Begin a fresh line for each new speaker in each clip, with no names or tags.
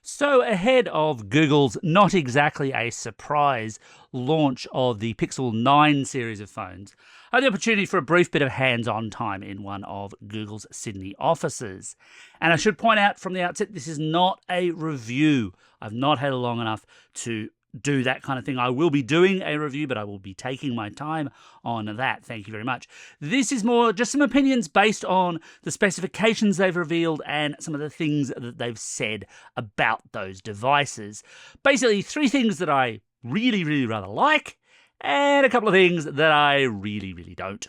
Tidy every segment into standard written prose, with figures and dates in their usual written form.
So ahead of Google's not exactly a surprise launch of the Pixel 9 series of phones, I had the opportunity for a brief bit of hands-on time in one of Google's Sydney offices. And I should point out from the outset, this is not a review. I've not had long enough to do that kind of thing. I will be doing a review, but I will be taking my time on that. Thank you very much. This is more just some opinions based on the specifications they've revealed and some of the things that they've said about those devices. Basically, three things that I really rather like, and a couple of things that I really don't.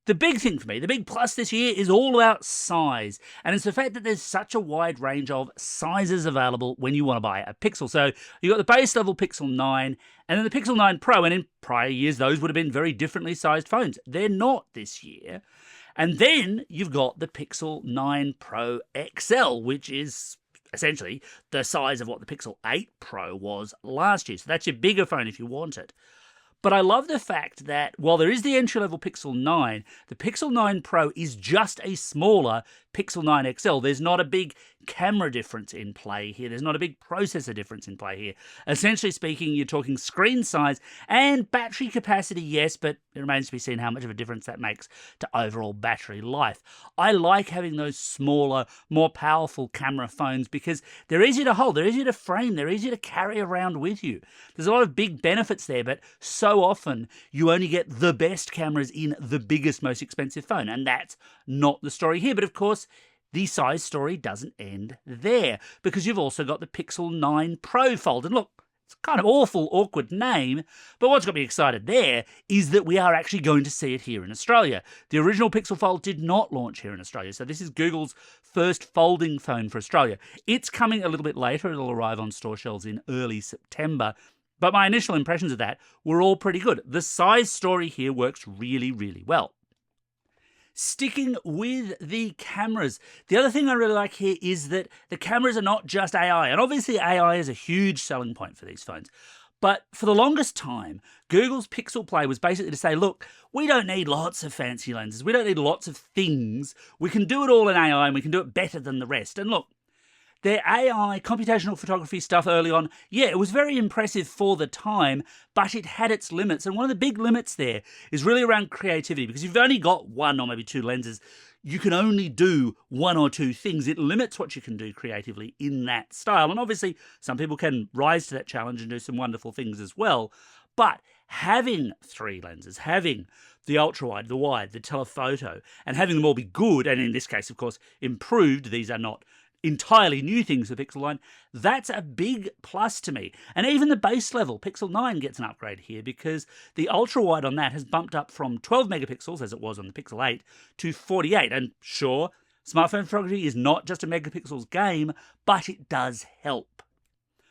The big thing for me, the big plus this year, is all about size. And it's the fact that there's such a wide range of sizes available when you want to buy a Pixel. So you've got the base level Pixel 9, and then the Pixel 9 Pro. And in prior years, those would have been very differently sized phones. They're not this year. And then you've got the Pixel 9 Pro XL, which is essentially the size of what the Pixel 8 Pro was last year. So that's your bigger phone if you want it. But I love the fact that while there is the entry-level Pixel 9, the Pixel 9 Pro is just a smaller Pixel 9 XL. There's not a big camera difference in play here. There's not a big processor difference in play here. Essentially speaking, you're talking screen size and battery capacity, yes, but it remains to be seen how much of a difference that makes to overall battery life. I like having those smaller, more powerful camera phones because they're easier to hold, they're easier to frame, they're easier to carry around with you. There's a lot of big benefits there, but so often you only get the best cameras in the biggest, most expensive phone, and that's not the story here. But of course, the size story doesn't end there, because you've also got the Pixel 9 Pro Fold. And look, it's kind of awkward name, but what's got me excited there is that we are actually going to see it here in Australia. The original Pixel Fold did not launch here in Australia, so this is Google's first folding phone for Australia. It's coming a little bit later. It'll arrive on store shelves in early September. But my initial impressions of that were all pretty good. The size story here works really well. Sticking with the cameras, the other thing I really like here is that the cameras are not just AI, and obviously AI is a huge selling point for these phones. But for the longest time, Google's Pixel Play was basically to say, look, we don't need lots of fancy lenses, we don't need lots of things, we can do it all in AI and we can do it better than the rest. And look, their AI computational photography stuff early on, yeah, it was very impressive for the time, but it had its limits. And one of the big limits there is really around creativity, because you've only got one or maybe two lenses. You can only do one or two things. It limits what you can do creatively in that style. And obviously, some people can rise to that challenge and do some wonderful things as well. But having three lenses, having the ultra-wide, the wide, the telephoto, and having them all be good, and in this case, of course, improved, these are not entirely new things for Pixel 9, that's a big plus to me. And even the base level Pixel 9 gets an upgrade here, because the ultra-wide on that has bumped up from 12 megapixels, as it was on the Pixel 8, to 48. And sure, smartphone photography is not just a megapixels game, but it does help.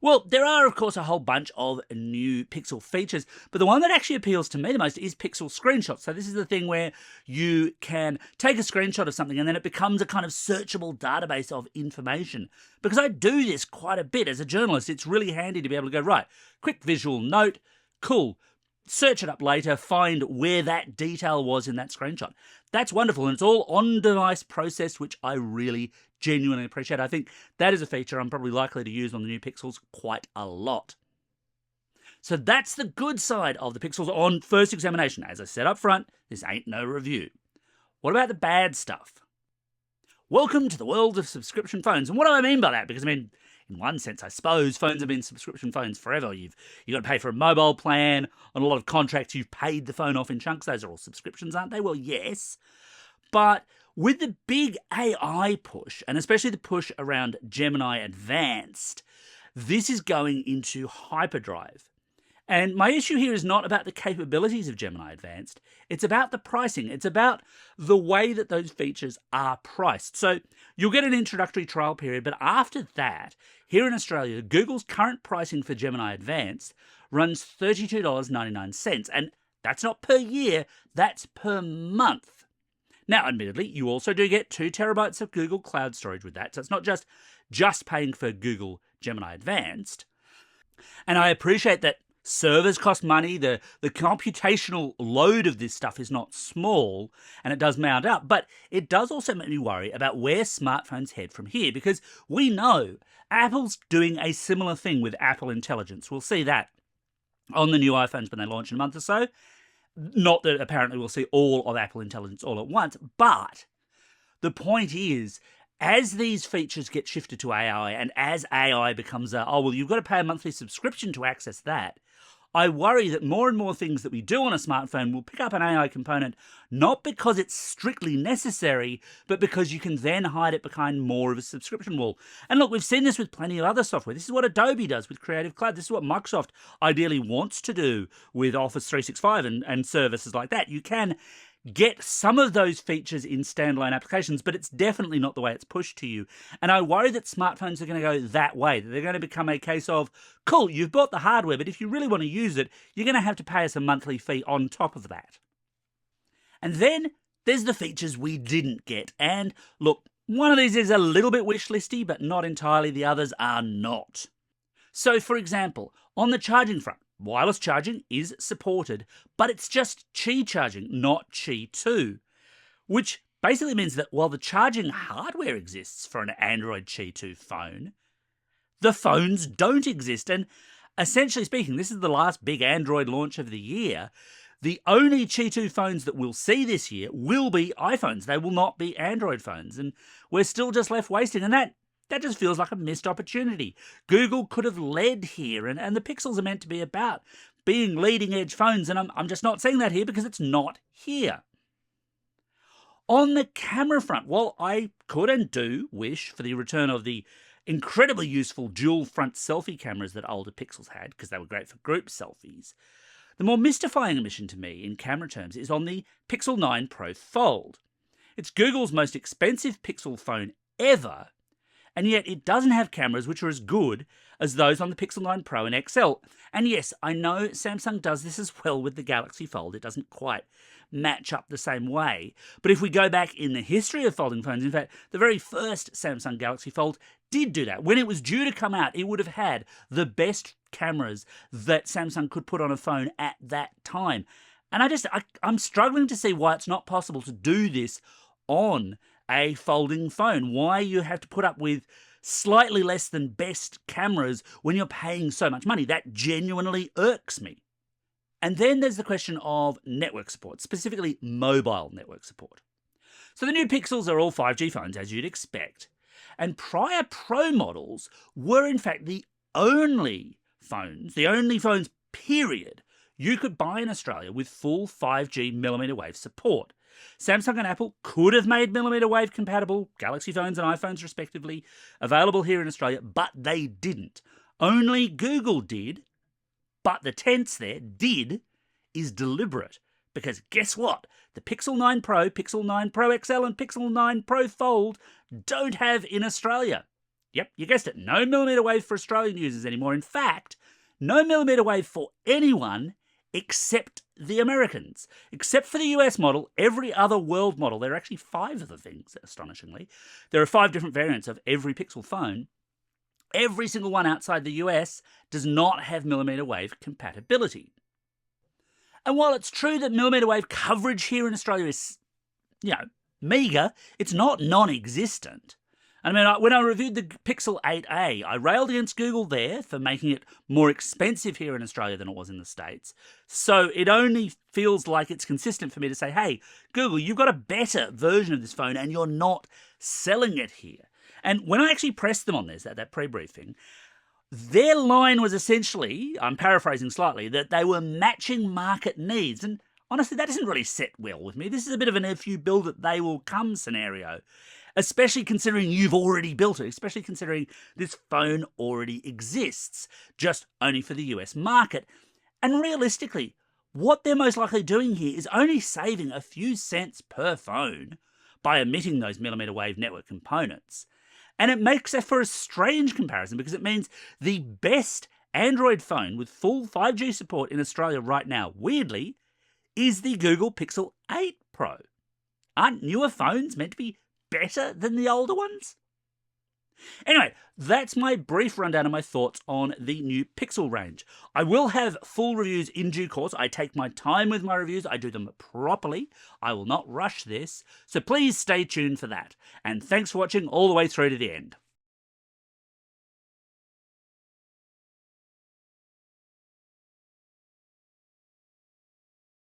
Well, there are, of course, a whole bunch of new Pixel features, but the one that actually appeals to me the most is Pixel Screenshots. So this is the thing where you can take a screenshot of something and then it becomes a kind of searchable database of information. Because I do this quite a bit as a journalist, it's really handy to be able to go, right, quick visual note, cool, search it up later, find where that detail was in that screenshot. That's wonderful, and it's all on-device processed, which I really genuinely appreciate. I think that is a feature I'm probably likely to use on the new Pixels quite a lot. So that's the good side of the Pixels on first examination. As I said up front, this ain't no review. What about the bad stuff? Welcome to the world of subscription phones. And what do I mean by that? Because, I mean, in one sense, I suppose, phones have been subscription phones forever. You've got to pay for a mobile plan. On a lot of contracts, you've paid the phone off in chunks. Those are all subscriptions, aren't they? Well, yes. But with the big AI push, and especially the push around Gemini Advanced, this is going into hyperdrive. And my issue here is not about the capabilities of Gemini Advanced, it's about the pricing. It's about the way that those features are priced. So you'll get an introductory trial period, but after that, here in Australia, Google's current pricing for Gemini Advanced runs $32.99. And that's not per year, that's per month. Now, admittedly, you also do get 2 terabytes of Google Cloud storage with that. So it's not just paying for Google Gemini Advanced. And I appreciate that Servers cost money, the computational load of this stuff is not small, and it does mount up, but it does also make me worry about where smartphones head from here, because we know Apple's doing a similar thing with Apple Intelligence. We'll see that on the new iPhones when they launch in a month or so. Not that apparently we'll see all of Apple Intelligence all at once, but the point is, as these features get shifted to AI, and as AI becomes you've got to pay a monthly subscription to access that, I worry that more and more things that we do on a smartphone will pick up an AI component, not because it's strictly necessary, but because you can then hide it behind more of a subscription wall. And look, we've seen this with plenty of other software. This is what Adobe does with Creative Cloud. This is what Microsoft ideally wants to do with Office 365 and services like that. You can get some of those features in standalone applications, but it's definitely not the way it's pushed to you. And I worry that smartphones are going to go that way, that they're going to become a case of, cool, you've bought the hardware, but if you really want to use it, you're going to have to pay us a monthly fee on top of that. And then there's the features we didn't get. And look, one of these is a little bit wish listy, but not entirely. The others are not. So, for example, on the charging front, wireless charging is supported, but it's just Qi charging, not Qi 2, which basically means that while the charging hardware exists for an Android Qi 2 phone, the phones don't exist. And essentially speaking, this is the last big Android launch of the year. The only Qi 2 phones that we'll see this year will be iPhones. They will not be Android phones. And we're still just left wasting. And that just feels like a missed opportunity. Google could have led here, and the Pixels are meant to be about being leading-edge phones, and I'm just not seeing that here because it's not here. On the camera front, while I could and do wish for the return of the incredibly useful dual-front selfie cameras that older Pixels had, because they were great for group selfies, the more mystifying omission to me in camera terms is on the Pixel 9 Pro Fold. It's Google's most expensive Pixel phone ever, and yet it doesn't have cameras which are as good as those on the Pixel 9 Pro and XL. And yes, I know Samsung does this as well with the Galaxy Fold. It doesn't quite match up the same way. But if we go back in the history of folding phones, in fact, the very first Samsung Galaxy Fold did do that. When it was due to come out, it would have had the best cameras that Samsung could put on a phone at that time. And I'm struggling to see why it's not possible to do this on a folding phone. Why you have to put up with slightly less than best cameras when you're paying so much money. That genuinely irks me. And then there's the question of network support, specifically mobile network support. So the new Pixels are all 5G phones, as you'd expect. And prior Pro models were in fact the only phones, period, you could buy in Australia with full 5G millimetre wave support. Samsung and Apple could have made millimetre wave compatible Galaxy phones and iPhones respectively available here in Australia, but they didn't. Only Google did, but the tense there, did, is deliberate. Because guess what? The Pixel 9 Pro, Pixel 9 Pro XL and Pixel 9 Pro Fold don't have in Australia. Yep, you guessed it, no millimetre wave for Australian users anymore. In fact, no millimetre wave for anyone except the Americans. Except for the US model, every other world model, there are actually 5 of the things, astonishingly. There are 5 different variants of every Pixel phone. Every single one outside the US does not have millimetre wave compatibility. And while it's true that millimetre wave coverage here in Australia is, meagre, it's not non-existent. I mean, when I reviewed the Pixel 8a, I railed against Google there for making it more expensive here in Australia than it was in the States. So it only feels like it's consistent for me to say, hey, Google, you've got a better version of this phone and you're not selling it here. And when I actually pressed them on this, that pre-briefing, their line was essentially, I'm paraphrasing slightly, that they were matching market needs. And honestly, that doesn't really sit well with me. This is a bit of an if you build it, they will come scenario. Especially considering you've already built it, especially considering this phone already exists, just only for the US market. And realistically, what they're most likely doing here is only saving a few cents per phone by omitting those millimetre wave network components. And it makes for a strange comparison because it means the best Android phone with full 5G support in Australia right now, weirdly, is the Google Pixel 8 Pro. Aren't newer phones meant to be better than the older ones? Anyway, that's my brief rundown of my thoughts on the new Pixel range. I will have full reviews in due course. I take my time with my reviews. I do them properly. I will not rush this. So please stay tuned for that. And thanks for watching all the way through to the end.